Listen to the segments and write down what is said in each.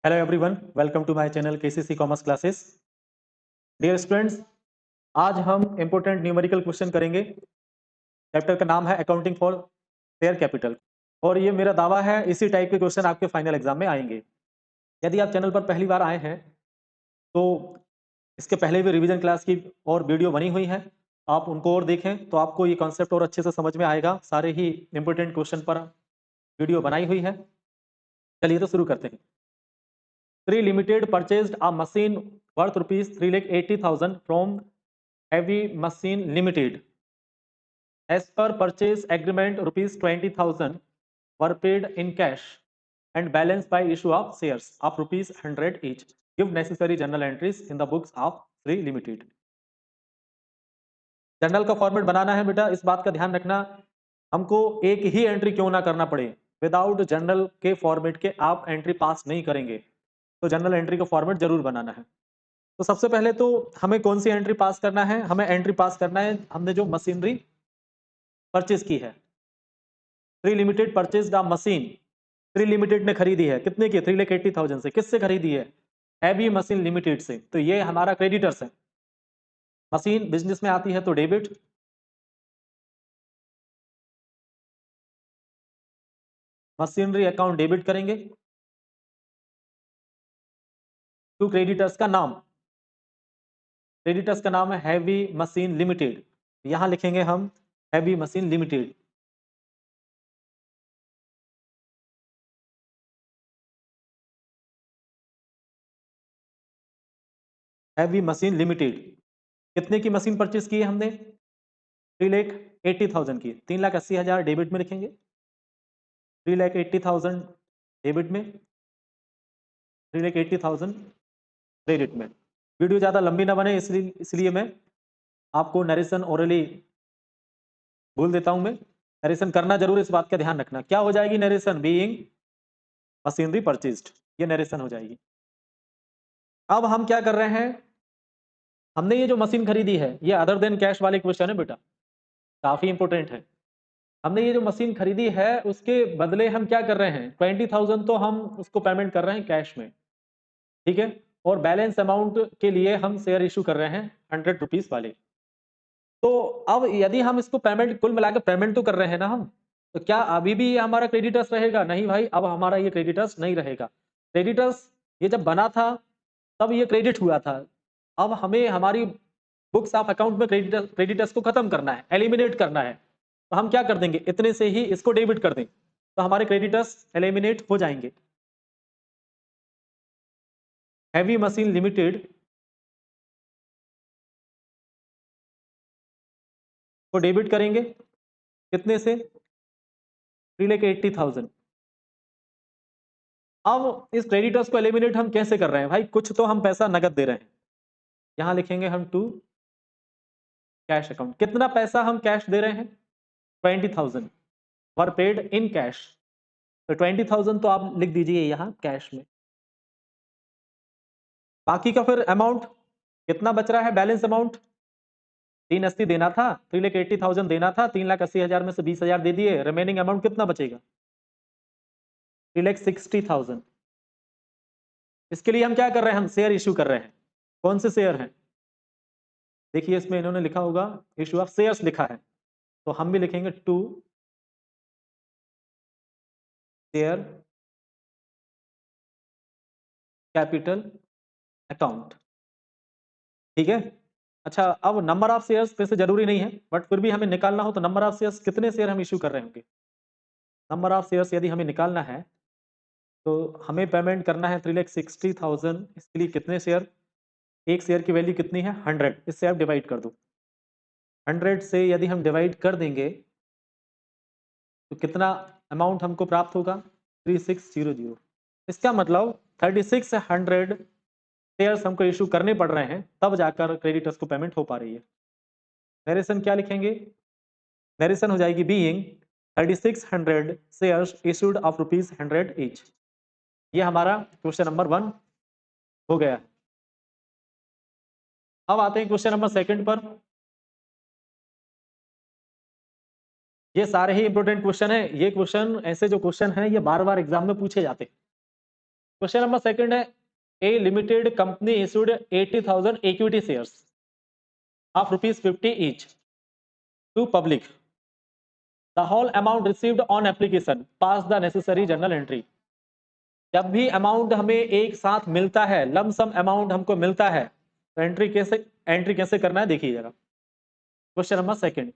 Hello everyone, welcome to my channel KCC commerce classes. Dear students, आज हम important numerical question करेंगे। Chapter का नाम है अकाउंटिंग फॉर शेयर कैपिटल और ये मेरा दावा है इसी टाइप के क्वेश्चन आपके फाइनल एग्जाम में आएंगे। यदि आप चैनल पर पहली बार आए हैं तो इसके पहले भी रिवीजन क्लास की और वीडियो बनी हुई है, आप उनको और देखें तो आपको ये कॉन्सेप्ट और अच्छे से समझ में आएगा। सारे ही इंपॉर्टेंट क्वेश्चन पर वीडियो बनाई हुई है। चलिए तो शुरू करते हैं। Three Limited purchased a machine worth rupees 3,80,000 from Heavy Machine Limited. As per purchase agreement, rupees 20,000 were paid in cash and balance by issue of shares of rupees 100 each. Give necessary journal entries in the books of Three Limited. Journal का format बनाना है बेटा, इस बात का ध्यान रखना, हमको एक ही एंट्री क्यों ना करना पड़े। विदाउट जर्नल के फॉर्मेट के आप एंट्री पास नहीं करेंगे, तो जर्नल एंट्री का फॉर्मेट जरूर बनाना है। तो सबसे पहले तो हमें कौन सी एंट्री पास करना है, हमें एंट्री पास करना है हमने जो मशीनरी परचेज की है। Three limited purchase the machine, three limited ने खरीदी है, कितने की? 3,80,000 से। किससे खरीदी है? हैवी मशीन लिमिटेड से। तो ये हमारा क्रेडिटर्स है। मशीन बिजनेस में आती है तो डेबिट, मशीनरी अकाउंट डेबिट करेंगे टू क्रेडिटर्स का नाम। क्रेडिटर्स का नाम है हैवी मशीन लिमिटेड, यहां लिखेंगे हम heavy machine limited. Heavy machine limited कितने की मशीन परचेज की है हमने? 3,80,000 की। 3,80,000 डेबिट में लिखेंगे, 3,80,000 डेबिट में, 3,80,000 क्रेडिट में। वीडियो ज़्यादा लंबी ना बने इसलिए मैं आपको नरेशन ओरली बोल देता हूं। मैं नरेशन करना जरूर, इस बात का ध्यान रखना। क्या हो जाएगी नरेशन? बीइंग मशीनरी परचेज्ड, ये नरेशन हो जाएगी। अब हम क्या कर रहे हैं, हमने ये जो मशीन खरीदी है ये अदर देन कैश वाले क्वेश्चन है बेटा, काफी इंपोर्टेंट है। हमने ये जो मशीन खरीदी है उसके बदले हम क्या कर रहे हैं, 20,000 तो हम उसको पेमेंट कर रहे हैं कैश में, ठीक है। और बैलेंस अमाउंट के लिए हम शेयर इशू कर रहे हैं 100 रुपीज वाले। तो अब यदि हम इसको पेमेंट कुल मिलाकर पेमेंट तो कर रहे हैं ना हम, तो क्या अभी भी ये हमारा क्रेडिटर्स रहेगा? नहीं भाई, अब हमारा ये क्रेडिटर्स नहीं रहेगा। क्रेडिटर्स ये जब बना था तब ये क्रेडिट हुआ था। अब हमें हमारी बुक्स ऑफ अकाउंट में क्रेडिटर्स को खत्म करना है, एलिमिनेट करना है। तो हम क्या कर देंगे, इतने से ही इसको डेबिट कर दें तो हमारे क्रेडिटर्स एलिमिनेट हो जाएंगे। हैवी मशीन लिमिटेड को डेबिट करेंगे कितने से? 3,80,000। अब इस क्रेडिटर्स को एलिमिनेट हम कैसे कर रहे हैं भाई? कुछ तो हम पैसा नगद दे रहे हैं, यहां लिखेंगे हम टू कैश अकाउंट। कितना पैसा हम कैश दे रहे हैं? 20,000 वर पेड इन कैश। तो 20,000 तो आप लिख दीजिए यहां कैश में। बाकी का फिर अमाउंट कितना बच रहा है? बैलेंस अमाउंट 380 देना था, 3,80,000 देना था, 3,80,000 में से 20,000 दे दिए, रिमेनिंग अमाउंट कितना बचेगा? 3,60,000। इसके लिए हम क्या कर रहे हैं, हम शेयर इशू कर रहे हैं। कौन से शेयर हैं? देखिए इसमें इन्होंने लिखा होगा इशू ऑफ शेयर्स लिखा है, तो हम भी लिखेंगे टू शेयर कैपिटल अकाउंट, ठीक है। अच्छा, अब नंबर ऑफ शेयर्स वैसे जरूरी नहीं है, बट फिर भी हमें निकालना हो तो नंबर ऑफ शेयर्स, कितने शेयर हम इशू कर रहे होंगे। नंबर ऑफ शेयर्स यदि हमें निकालना है तो हमें पेमेंट करना है 3,60,000। इसके लिए कितने शेयर? एक शेयर की वैल्यू कितनी है? 100। इससे आप डिवाइड कर दो, 100 से यदि हम डिवाइड कर देंगे तो कितना अमाउंट हमको प्राप्त होगा? 3600। इसका मतलब 3600 शेयर्स हमको इशू करने पड़ रहे हैं, तब जाकर क्रेडिटर्स को पेमेंट हो पा रही है। नरेशन क्या लिखेंगे? नरेशन हो जाएगी being 3600 shares issued of ₹100 each. ये हमारा क्वेश्चन नंबर 1 हो गया। अब आते हैं क्वेश्चन नंबर 2 पर। ये सारे ही इंपॉर्टेंट क्वेश्चन है। ये क्वेश्चन ऐसे जो क्वेश्चन है ये बार बार एग्जाम में पूछे जाते हैं। क्वेश्चन नंबर सेकंड है, a limited company issued 80,000 equity shares of ₹50 each to public. The whole amount received on application pass the necessary journal entry. जब भी अमाउंट हमें एक साथ मिलता है, लमसम अमाउंट हमको मिलता है, तो एंट्री कैसे करना है देखिएगा। क्वेश्चन नंबर सेकंड,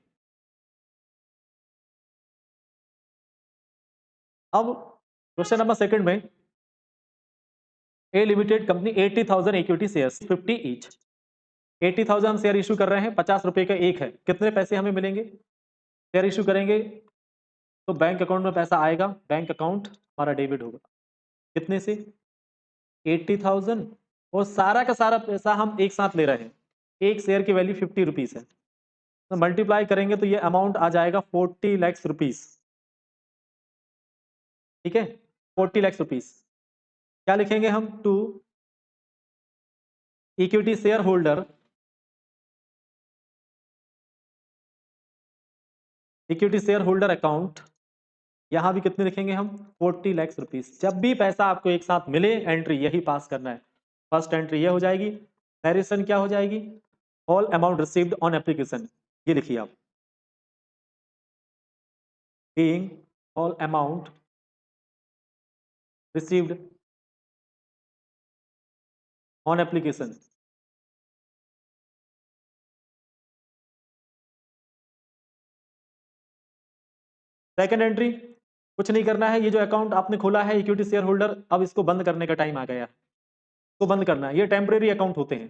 अब क्वेश्चन नंबर सेकंड में a limited company 80,000 equity shares 50 each, 80,000 हम शेयर इशू कर रहे हैं, 50 रुपए का एक है, कितने पैसे हमें मिलेंगे? शेयर इशू करेंगे तो बैंक अकाउंट में पैसा आएगा, बैंक अकाउंट हमारा डेबिट होगा, कितने से? 80,000, और सारा का सारा पैसा हम एक साथ ले रहे हैं, एक शेयर की वैल्यू 50 रुपीज है, तो मल्टीप्लाई करेंगे तो ये अमाउंट आ जाएगा 40 लाख रुपीज। ठीक है, 40 लाख रुपीज। क्या लिखेंगे हम? To equity share holder, equity share holder account, यहां भी कितने लिखेंगे हम? 40 लाख रुपीज। जब भी पैसा आपको एक साथ मिले, एंट्री यही पास करना है। फर्स्ट एंट्री ये हो जाएगी, नरेशन क्या हो जाएगी? All amount received on application, ये लिखिए आप, being all amount received on application. Second entry, कुछ नहीं करना है, ये जो अकाउंट आपने खोला है इक्विटी शेयर होल्डर, अब इसको बंद करने का टाइम आ गया, इसको बंद करना है। ये टेम्परेरी अकाउंट होते हैं।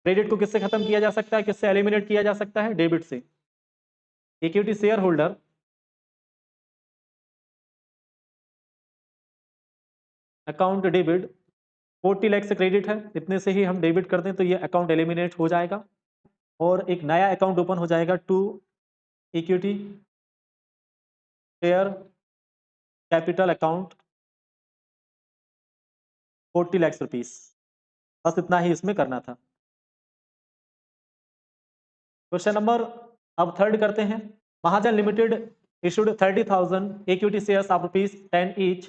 क्रेडिट को किससे खत्म किया जा सकता है, किससे एलिमिनेट किया जा सकता है? डेबिट से। Equity share holder account debit, 40 lakh से क्रेडिट है, इतने से ही हम डेबिट कर दें तो ये अकाउंट एलिमिनेट हो जाएगा, और एक नया अकाउंट ओपन हो जाएगा, to equity share capital account 40 lakh rupees. बस इतना ही इसमें करना था। क्वेश्चन नंबर अब थर्ड करते हैं। महाजन limited issued 30,000 equity shares of ₹10 each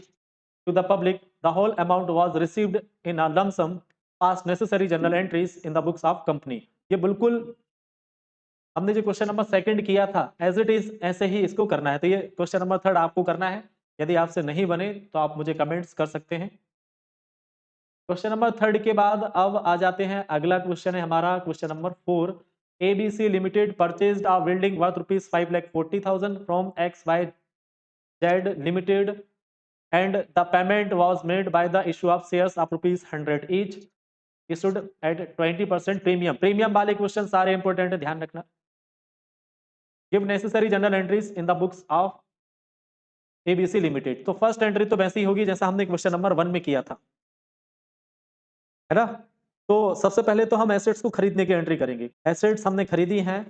to the public. The whole amount was received in a lump sum. Pass necessary journal entries in the books of company. ये बिल्कुल हमने जो क्वेश्चन नंबर सेकंड किया था as it is ऐसे ही इसको करना है। तो ये क्वेश्चन नंबर थर्ड आपको करना है। यदि आपसे नहीं बने तो आप मुझे कमेंट्स कर सकते हैं। क्वेश्चन नंबर थर्ड के बाद अब आ जाते हैं, अगला क्वेश्चन है हमारा question number 4। ABC limited purchased a building worth ₹5,40,000 from XYZ limited and the payment was made by the issue of shares of ₹100 each issued at 20% premium। Premium वाले question सारे इंपॉर्टेंट है, ध्यान रखना। Give necessary general entries in the books of ABC limited. तो first entry तो वैसी ही होगी जैसा हमने क्वेश्चन नंबर 1 में किया था, है ना। तो सबसे पहले तो हम एसेट्स को खरीदने की एंट्री करेंगे। एसेट्स हमने खरीदी हैं,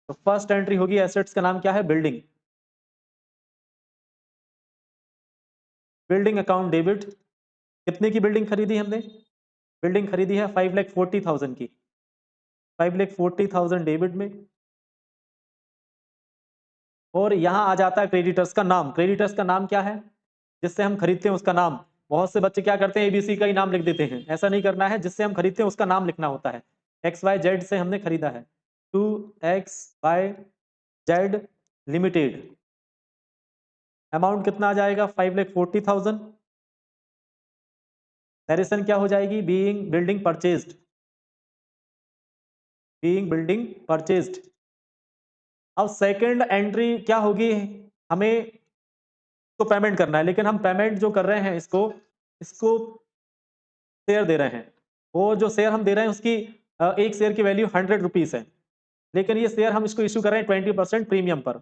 तो फर्स्ट एंट्री होगी, एसेट्स का नाम क्या है? बिल्डिंग। Building account debit. कितने की बिल्डिंग खरीदी हमने? बिल्डिंग खरीदी है 5,40,000 की, 5,40,000 डेबिट में। और यहां आ जाता है क्रेडिटर्स का नाम। क्रेडिटर्स का नाम क्या है? जिससे हम खरीदते हैं उसका नाम। बहुत से बच्चे क्या करते हैं, ABC का ही नाम लिख देते हैं। ऐसा नहीं करना है, जिससे हम खरीदते हैं उसका नाम लिखना होता है। XYZ से हमने खरीदा है, टू XYZ लिमिटेड। अमाउंट कितना आ जाएगा? 5,40,000। नरेशन क्या हो जाएगी? Being building purchased, being building purchased. अब सेकंड एंट्री क्या होगी? हमें तो पेमेंट करना है, लेकिन हम पेमेंट जो कर रहे हैं इसको शेयर दे रहे हैं। वो जो शेयर हम दे रहे हैं उसकी एक शेयर की वैल्यू 100 रुपीज है, लेकिन ये शेयर हम इसको इशू कर रहे हैं 20% प्रीमियम पर।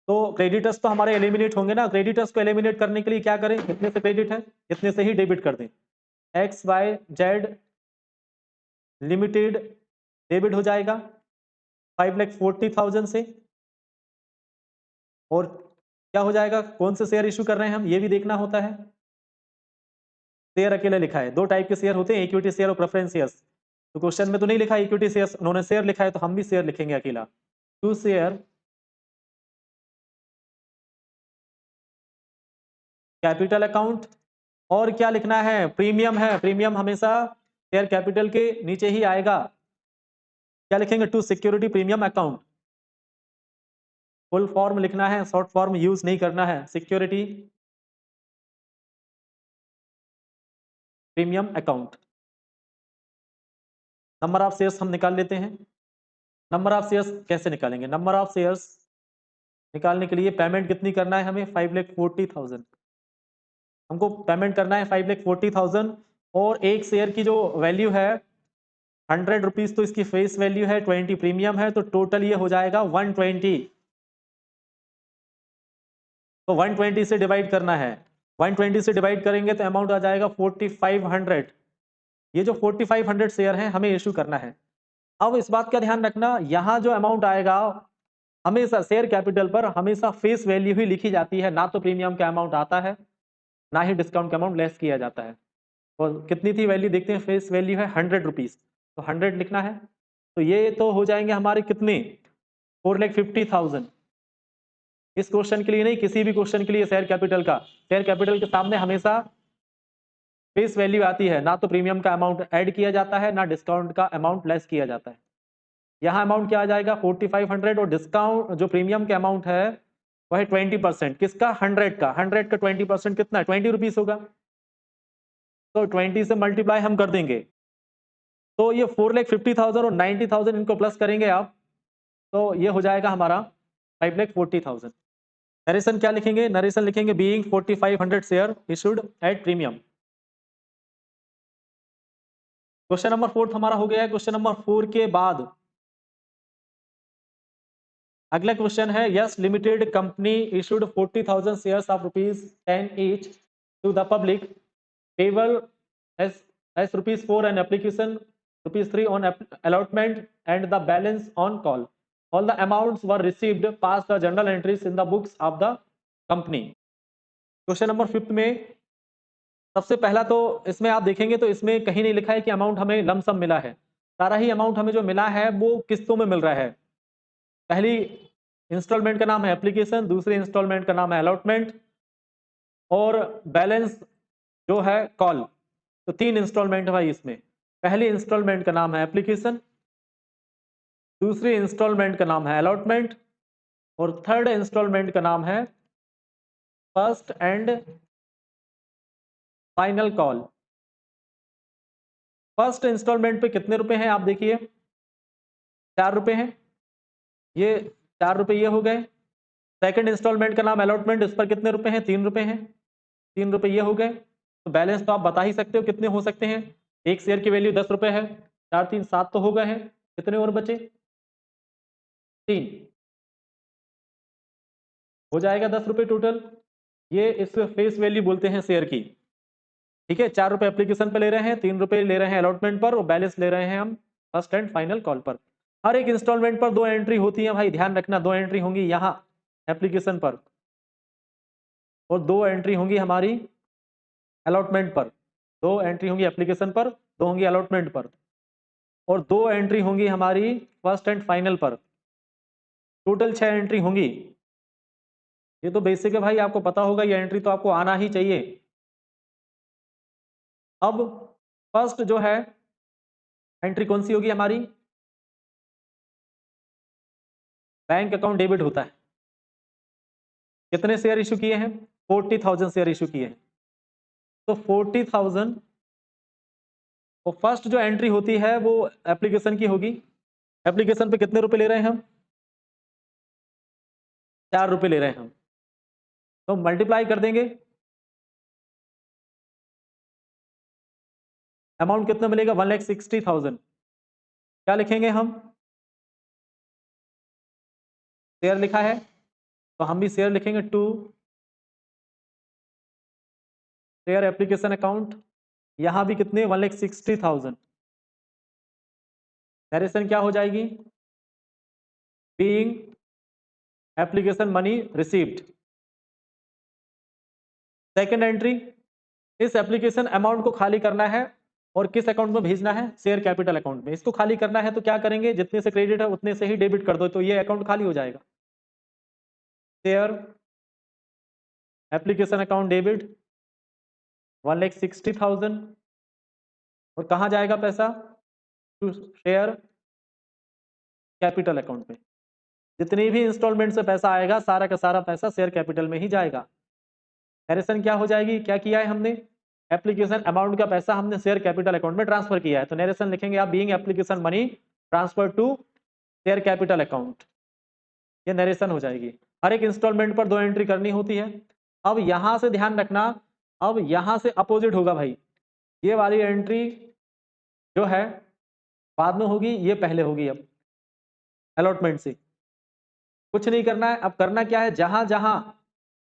तो क्रेडिटर्स तो हमारे एलिमिनेट होंगे ना। क्रेडिटर्स को एलिमिनेट करने के लिए क्या करें? कितने से क्रेडिट है इतने से ही डेबिट कर दें। XYZ लिमिटेड डेबिट हो जाएगा 5,40,000 से। और क्या हो जाएगा? कौन से शेयर इशू कर रहे हैं हम, ये भी देखना होता है। शेयर अकेले लिखा है, दो टाइप के शेयर होते हैं, इक्विटी शेयर और प्रेफरेंस शेयर्स। तो क्वेश्चन में तो नहीं लिखा इक्विटी शेयर्स, उन्होंने शेयर लिखा है, तो हम भी शेयर लिखेंगे अकेला। टू शेयर कैपिटल अकाउंट, और क्या लिखना है, प्रीमियम है, प्रीमियम हमेशा शेयर कैपिटल के नीचे ही आएगा। क्या लिखेंगे, to security premium account. Full form लिखना है, शॉर्ट फॉर्म यूज नहीं करना है, security premium account. Number of shares हम निकाल लेते हैं। नंबर ऑफ शेयर्स कैसे निकालेंगे, नंबर ऑफ शेयर्स निकालने के लिए पेमेंट कितनी करना है हमें, 5,40,000 हमको पेमेंट करना है, 5,40,000। और एक शेयर की जो वैल्यू है 100 रुपीज, तो इसकी फेस वैल्यू है 20 प्रीमियम है, तो टोटल ये हो जाएगा 120। तो 120 से डिवाइड करना है, 120 से डिवाइड करेंगे तो अमाउंट आ जाएगा 4,500। ये जो 4,500 शेयर है हमें इशू करना है। अब इस बात का ध्यान रखना, यहाँ जो अमाउंट आएगा हमेशा शेयर कैपिटल पर हमेशा फेस वैल्यू ही लिखी जाती है, ना तो प्रीमियम का अमाउंट आता है ना ही डिस्काउंट का अमाउंट लेस किया जाता है। और कितनी थी वैल्यू देखते हैं, फेस वैल्यू है 100 रुपीज, तो 100 लिखना है। तो ये तो हो जाएंगे हमारे कितने, 4,50,000। इस क्वेश्चन के लिए नहीं, किसी भी क्वेश्चन के लिए शेयर कैपिटल के सामने हमेशा फेस वैल्यू आती है, ना तो प्रीमियम का अमाउंट ऐड किया जाता है ना डिस्काउंट का अमाउंट लेस किया जाता है। यहाँ अमाउंट क्या आ जाएगा 4,500, और डिस्काउंट जो प्रीमियम का अमाउंट है वह है 20%। किसका, 100 का, 100 का 20% कितना है, 20 रुपीज होगा। तो 20 से मल्टीप्लाई हम कर देंगे, तो ये 4,50,000 और 90,000 इनको प्लस करेंगे आप, तो ये हो जाएगा हमारा 5,40,000। नरेशन क्या लिखेंगे, नरेशन लिखेंगे being 4,500 share issued at premium. Question number 4 हमारा हो गया है। क्वेश्चन नंबर 4 के बाद अगला क्वेश्चन है, yes limited company issued 40,000 shares of ₹10 each to the public payable as ₹4 an application, ₹3 on allotment and the balance on call. All the amounts were received past the journal entries in the books of the company. Question number 5 में सबसे पहला तो इसमें आप देखेंगे तो इसमें कहीं नहीं लिखा है कि अमाउंट हमें लमसम मिला है। सारा ही अमाउंट हमें जो मिला है वो किस्तों में मिल रहा है। पहली इंस्टॉलमेंट का नाम है एप्लीकेशन, दूसरी इंस्टॉलमेंट का नाम है अलॉटमेंट, और बैलेंस जो है कॉल। तो 3 इंस्टॉलमेंट है भाई इसमें। पहली इंस्टॉलमेंट का नाम है एप्लीकेशन, दूसरी इंस्टॉलमेंट का नाम है अलॉटमेंट, और थर्ड इंस्टॉलमेंट का नाम है first and final call. First installment पे कितने रुपए हैं आप देखिए, 4 रुपए हैं, ये 4 रुपए ये हो गए। सेकंड इंस्टॉलमेंट का नाम अलॉटमेंट, इस पर कितने रुपए हैं, 3 रुपए हैं, 3 रुपए ये हो गए। तो बैलेंस तो आप बता ही सकते हो कितने हो सकते हैं। एक शेयर की वैल्यू 10 रुपए है, 4 3 7 तो हो गए हैं, कितने और बचे, 3, हो जाएगा 10 रुपए टोटल। ये इस फेस वैल्यू बोलते हैं शेयर की। ठीक है, 4 रुपए एप्लीकेशन पे ले रहे हैं, 3 रुपए ले रहे हैं अलॉटमेंट पर, और बैलेंस ले रहे हैं हम फर्स्ट एंड फाइनल कॉल पर। हर एक इंस्टॉलमेंट पर 2 एंट्री होती है भाई, ध्यान रखना, 2 एंट्री होंगी यहाँ एप्लीकेशन पर, और 2 एंट्री होंगी हमारी अलॉटमेंट पर। 2 एंट्री होंगी एप्लीकेशन पर, 2 होंगी अलॉटमेंट पर, और 2 एंट्री होंगी हमारी फर्स्ट एंड फाइनल पर। टोटल 6 एंट्री होंगी। ये तो बेसिक है भाई, आपको पता होगा, ये एंट्री तो आपको आना ही चाहिए। अब फर्स्ट जो है एंट्री कौन सी होगी हमारी, बैंक अकाउंट डेबिट होता है। कितने शेयर इशू किए हैं, 40,000 शेयर इशू किए हैं। तो 40,000, और फर्स्ट जो एंट्री होती है वो एप्लीकेशन की होगी। एप्लीकेशन पे कितने रुपए ले रहे हैं हम, 4 रुपए ले रहे हैं हम, तो मल्टीप्लाई कर देंगे, अमाउंट कितना मिलेगा, 1,60,000। क्या लिखेंगे हम, शेयर लिखा है तो हम भी शेयर लिखेंगे, टू शेयर एप्लीकेशन अकाउंट। यहां भी कितने, 1,60,000। नरेशन क्या हो जाएगी, being application money received. Second entry, इस एप्लीकेशन अमाउंट को खाली करना है और किस अकाउंट में भेजना है, शेयर कैपिटल अकाउंट में। इसको खाली करना है तो क्या करेंगे, जितने से क्रेडिट है उतने से ही डेबिट कर दो, तो ये अकाउंट खाली हो जाएगा। शेयर एप्लीकेशन अकाउंट डेबिट 1,60,000 और कहाँ जाएगा पैसा? टू शेयर कैपिटल अकाउंट पे। जितनी भी इंस्टॉलमेंट से पैसा आएगा सारा का सारा पैसा शेयर कैपिटल में ही जाएगा। नरेशन क्या हो जाएगी? क्या किया है हमने? एप्लीकेशन अमाउंट का पैसा हमने शेयर कैपिटल अकाउंट में ट्रांसफर किया है, तो नरेशन लिखेंगे आप being application money transfer to share capital account. ये नरेशन हो जाएगी। हर एक इंस्टॉलमेंट पर 2 एंट्री करनी होती है। अब यहां से ध्यान रखना, अब यहां से अपोजिट होगा भाई। ये वाली एंट्री जो है बाद में होगी, ये पहले होगी। अब अलॉटमेंट से कुछ नहीं करना है। अब करना क्या है, जहां जहां,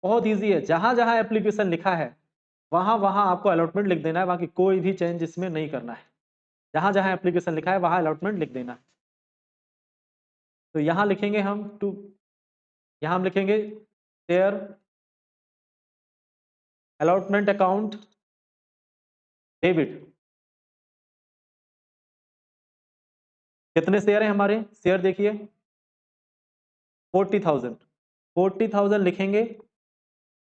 बहुत इजी है, जहां जहां एप्लीकेशन लिखा है वहां वहां आपको अलॉटमेंट लिख देना है, बाकी कोई भी चेंज इसमें नहीं करना है। जहां जहां एप्लीकेशन लिखा है वहां अलॉटमेंट लिख देना है। तो यहां लिखेंगे हम यहां हम लिखेंगे शेयर अलॉटमेंट अकाउंट डेबिट। कितने शेयर हैं हमारे? शेयर देखिए 40,000। 40,000 लिखेंगे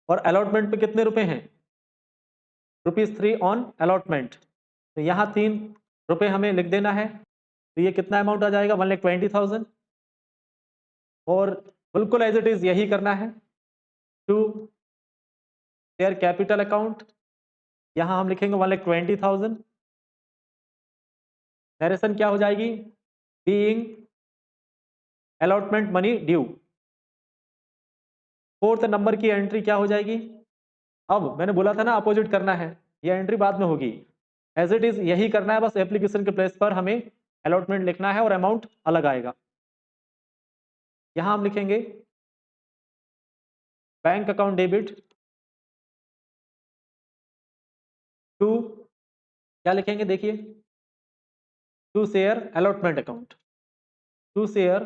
और अलॉटमेंट पे कितने रुपए हैं? ₹3 ऑन अलॉटमेंट। तो यहाँ 3 रुपए हमें लिख देना है। तो ये कितना अमाउंट आ जाएगा? 1,20,000। और बिल्कुल एज इट इज यही करना है टू शेयर कैपिटल अकाउंट। यहाँ हम लिखेंगे 1,20,000। नरेशन क्या हो जाएगी? Being allotment money due. 4th number की एंट्री क्या हो जाएगी? अब मैंने बोला था ना अपोजिट करना है, ये एंट्री बाद में होगी। एज इट इज यही करना है, बस एप्लीकेशन के प्लेस पर हमें अलॉटमेंट लिखना है और अमाउंट अलग आएगा। यहां हम लिखेंगे बैंक अकाउंट डेबिट टू, क्या लिखेंगे देखिए, to share allotment account. To share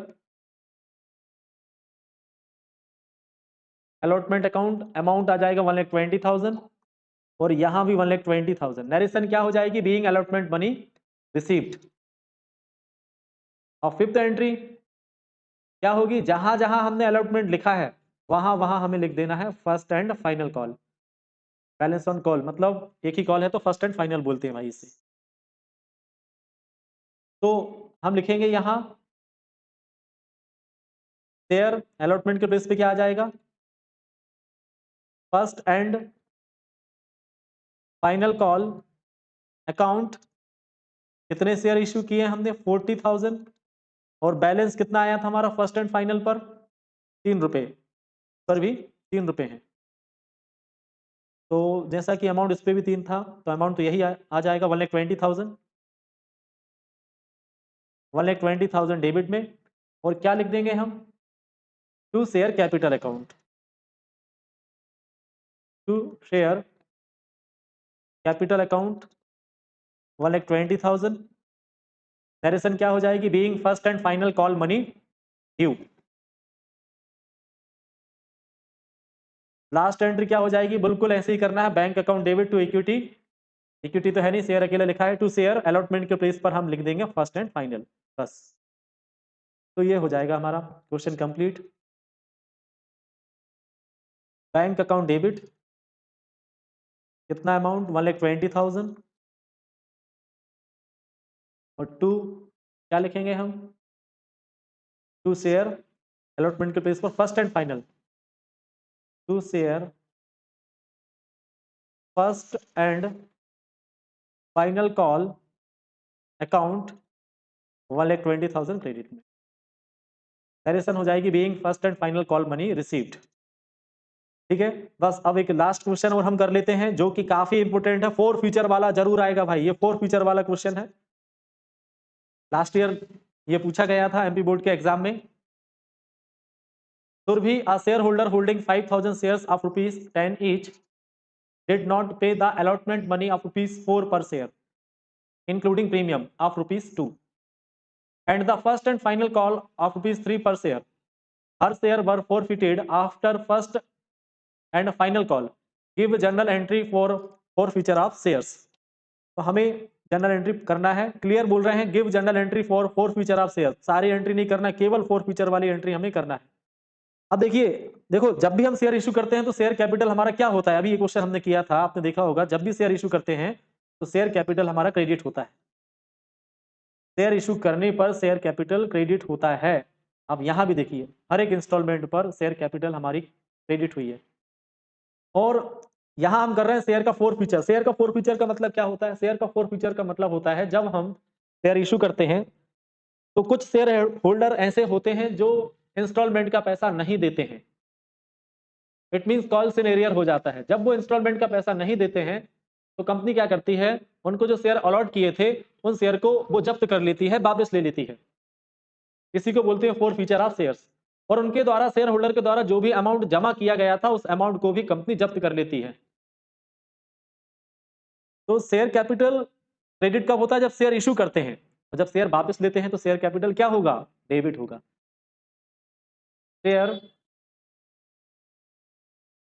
allotment account, amount आ जाएगा 1,20,000 और यहां भी 1,20,000। नरेशन क्या हो जाएगी? Being allotment money received. और 5th एंट्री क्या होगी? जहां जहां हमने अलॉटमेंट लिखा है वहां वहां हमें लिख देना है first and final call. Balance on call मतलब एक ही कॉल है तो फर्स्ट एंड फाइनल बोलते हैं भाई इसे। तो हम लिखेंगे यहां शेयर अलॉटमेंट के बेस पे क्या आ जाएगा? First and final call account. कितने शेयर इश्यू किए हमने? 40,000। और बैलेंस कितना आया था हमारा फर्स्ट एंड फाइनल पर? 3 रुपए पर भी 3 रुपए हैं। तो जैसा कि अमाउंट इस पे भी 3 था तो अमाउंट तो यही आ जाएगा 1,20,000। 1,20,000 डेबिट में। और क्या लिख देंगे हम? To share capital account. To share capital account 1,20,000। Narration क्या हो जाएगी? Being first and final call money due. Last entry क्या हो जाएगी? बिल्कुल ऐसे ही करना है, bank account debit to equity. Equity तो है नहीं, शेयर अकेला लिखा है। टू शेयर अलॉटमेंट के प्लेस पर हम लिख देंगे फर्स्ट एंड फाइनल, बस। तो ये हो जाएगा हमारा question complete. Bank account debit कितना अमाउंट? 1,20,000 और टू क्या लिखेंगे हम? टू शेयर अलॉटमेंट के प्लेस पर first and final. To share first and final call account 1,20,000 credit में। नरेशन हो जाएगी being first and final call money received. ठीक है, बस अब एक लास्ट क्वेश्चन और हम कर लेते हैं जो कि काफी इंपोर्टेंट है। 4 फीचर वाला जरूर आएगा भाई, ये 4 फीचर वाला क्वेश्चन है। लास्ट ईयर ये पूछा गया था एमपी बोर्ड के एग्जाम में। Surabhi, a shareholder holding 5,000 shares of ₹10 each did not pay the allotment money of ₹4 per share, including premium of ₹2, and the first and final call of ₹3 per share. Her share were forfeited after first and final call. Give journal entry for forfeiture of shares. तो हमें general entry करना है। Clear बोल रहे हैं, give general entry for feature of share. सारी entry नहीं करना, केवल फीचर वाली एंट्री हमें करना है। अब देखिए, देखो जब भी हम शेयर इशू करते हैं तो शेयर कैपिटल हमारा क्या होता है, अभी ये क्वेश्चन हमने किया था, आपने देखा होगा, जब भी शेयर इशू करते हैं तो शेयर कैपिटल हमारा क्रेडिट होता है। शेयर इशू करने पर शेयर कैपिटल क्रेडिट होता है। अब यहां भी देखिए, हर एक इंस्टॉलमेंट पर शेयर कैपिटल हमारी क्रेडिट हुई है। और यहां हम कर रहे हैं शेयर का फोर फीचर। शेयर का फोर फीचर का मतलब क्या होता है? शेयर का फोर फीचर का मतलब होता है जब हम शेयर इशू करते हैं तो कुछ शेयर होल्डर ऐसे होते हैं जो इंस्टॉलमेंट का पैसा नहीं देते हैं। It means calls in arrear हो जाता है। जब वो इंस्टॉलमेंट का पैसा नहीं देते हैं तो कंपनी क्या करती है, उनको जो शेयर अलॉट किए थे उन शेयर को वो जब्त कर लेती है, वापस ले लेती है। इसी को बोलते हैं फोर फीचर ऑफ शेयर्स। और उनके द्वारा, शेयर होल्डर के द्वारा जो भी अमाउंट जमा किया गया था उस अमाउंट को भी कंपनी जब्त कर लेती है। तो शेयर कैपिटल क्रेडिट कब होता है? जब शेयर इशू करते हैं। और जब शेयर वापस लेते हैं तो शेयर कैपिटल क्या होगा? डेबिट होगा। Share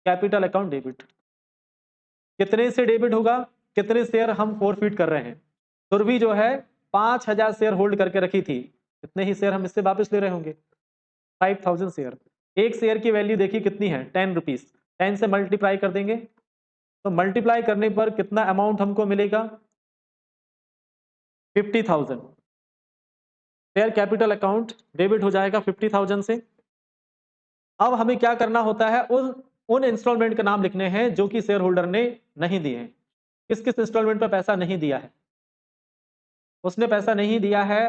capital account debit. कितने से डेबिट होगा? कितने शेयर हम फोरफीट कर रहे हैं? सुरभि जो है 5000 शेयर होल्ड करके रखी थी, कितने ही शेयर हम इससे वापस ले रहे होंगे? 5000 शेयर। एक शेयर की वैल्यू देखिए कितनी है? 10 रुपीज। 10 से मल्टीप्लाई कर देंगे तो मल्टीप्लाई करने पर कितना अमाउंट हमको मिलेगा? 50,000। शेयर कैपिटल अकाउंट डेबिट हो जाएगा 50,000 से। अब हमें क्या करना होता है? उन इंस्टॉलमेंट के नाम लिखने हैं जो कि शेयर होल्डर ने नहीं दिए हैं। किस किस इंस्टॉलमेंट पर पैसा नहीं दिया है? उसने पैसा नहीं दिया है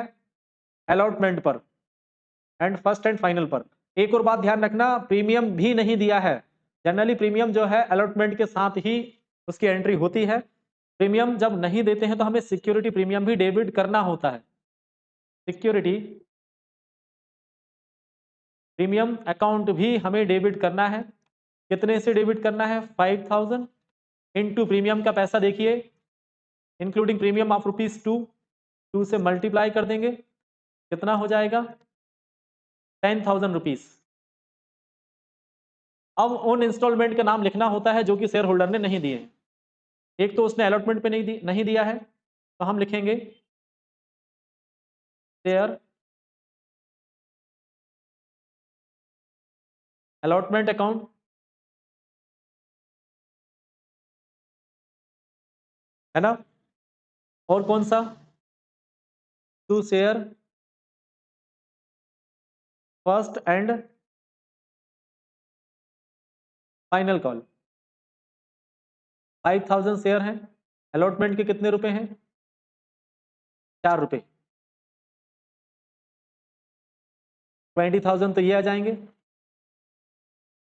अलॉटमेंट पर एंड फर्स्ट एंड फाइनल पर। एक और बात ध्यान रखना, प्रीमियम भी नहीं दिया है। जनरली प्रीमियम जो है अलॉटमेंट के साथ ही उसकी एंट्री होती है। प्रीमियम जब नहीं देते हैं तो हमें सिक्योरिटी प्रीमियम भी डेबिट करना होता है। सिक्योरिटी प्रीमियम अकाउंट भी हमें डेबिट करना है। कितने से डेबिट करना है? 5000 इनटू प्रीमियम का पैसा देखिए, इंक्लूडिंग प्रीमियम ऑफ ₹2, 2 से मल्टीप्लाई कर देंगे, कितना हो जाएगा? 10,000 रुपीज। अब उन इंस्टॉलमेंट का नाम लिखना होता है जो कि शेयर होल्डर ने नहीं दिए हैं। एक तो उसने अलॉटमेंट पे नहीं दिया है, तो हम लिखेंगे शेयर अलॉटमेंट अकाउंट, है ना? और कौन सा? To share first and final call. 5000 shares हैं, अलॉटमेंट के कितने रुपए हैं? 4 रुपए। 20,000 तो ये आ जाएंगे।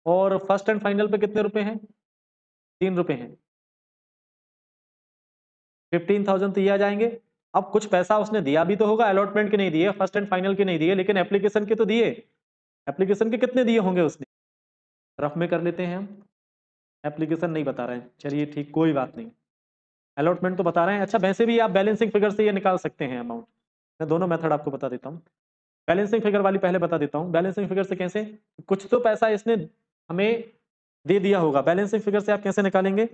और फर्स्ट एंड फाइनल पे कितने रुपए हैं? 3 रुपए हैं। 15,000 तो ये आ जाएंगे। अब कुछ पैसा उसने दिया भी तो होगा, अलॉटमेंट के नहीं दिए, फर्स्ट एंड फाइनल के नहीं दिए, लेकिन एप्लीकेशन के तो दिए। एप्लीकेशन के कितने दिए होंगे उसने? रफ में कर लेते हैं हम। एप्लीकेशन नहीं बता रहे हैं, चलिए ठीक, कोई बात नहीं। अलॉटमेंट तो बता रहे हैं। अच्छा, वैसे भी आप बैलेंसिंग फिगर से ये निकाल सकते हैं अमाउंट। मैं दोनों मेथड आपको बता देता हूँ। बैलेंसिंग फिगर वाली पहले बता देता हूँ। बैलेंसिंग फिगर से कैसे? कुछ तो पैसा इसने हमें दे दिया होगा। बैलेंसिंग फिगर से आप कैसे निकालेंगे?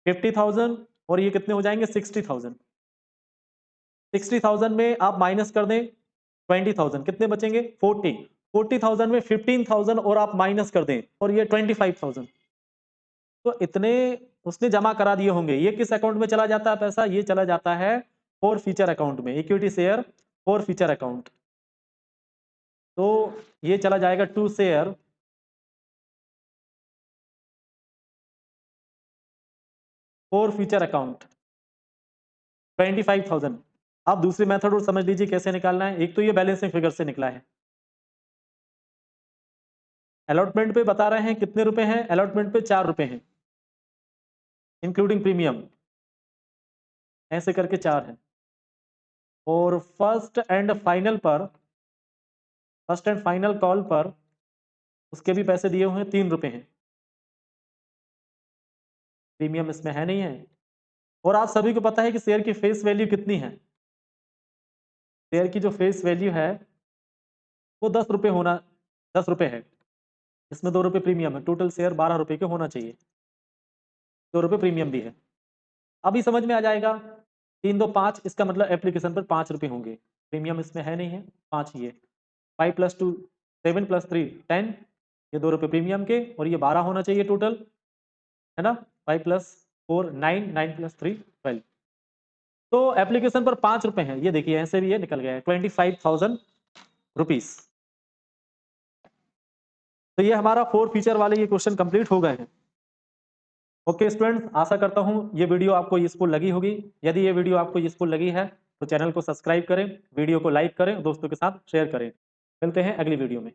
50,000 और ये कितने हो जाएंगे? 60,000। 60,000 में आप माइनस कर दें 20,000, कितने बचेंगे? 40। 40,000 में 15,000 और आप माइनस कर दें और ये 25,000। तो इतने उसने जमा करा दिए होंगे। ये किस अकाउंट में चला जाता है पैसा? ये चला जाता है फोर फीचर अकाउंट में, equity share forfeiture account. तो ये चला जाएगा to share forfeiture account 25,000। आप दूसरी मेथड और समझ लीजिए कैसे निकालना है। एक तो ये बैलेंसिंग फिगर से निकला है। अलॉटमेंट पे बता रहे हैं कितने रुपए हैं? अलॉटमेंट पे 4 रुपए हैं, इंक्लूडिंग प्रीमियम, ऐसे करके 4 है। और फर्स्ट एंड फाइनल कॉल पर उसके भी पैसे दिए हुए हैं, 3 रुपए हैं। प्रीमियम इसमें है नहीं है। और आप सभी को पता है कि शेयर की फेस वैल्यू कितनी है? शेयर की जो फेस वैल्यू है वो 10 रुपए है। इसमें 2 रुपए प्रीमियम है, टोटल शेयर 12 रुपए के होना चाहिए। 2 रुपए प्रीमियम भी है। अभी समझ में आ जाएगा। 3 2 5, इसका मतलब एप्लीकेशन पर 5 रुपए होंगे। प्रीमियम इसमें है नहीं है, 5 ही है। 5 + 2 7 + 3 10 ये 2 रुपये प्रीमियम के, और ये 12 होना चाहिए टोटल, है ना। 5 + 4 9, 9 + 3 12। तो एप्लीकेशन पर 5 रुपए हैं, ये देखिए ऐसे भी ये निकल गया है 25,000 रुपीज। तो ये हमारा 4 फीचर वाले ये क्वेश्चन कंप्लीट हो गए हैं। ओके स्टूडेंट्स, आशा करता हूँ ये वीडियो आपको यूजफुल लगी होगी। यदि ये वीडियो आपको यूजफुल लगी है तो चैनल को सब्सक्राइब करें, वीडियो को लाइक करें, दोस्तों के साथ शेयर करें। मिलते हैं अगली वीडियो में।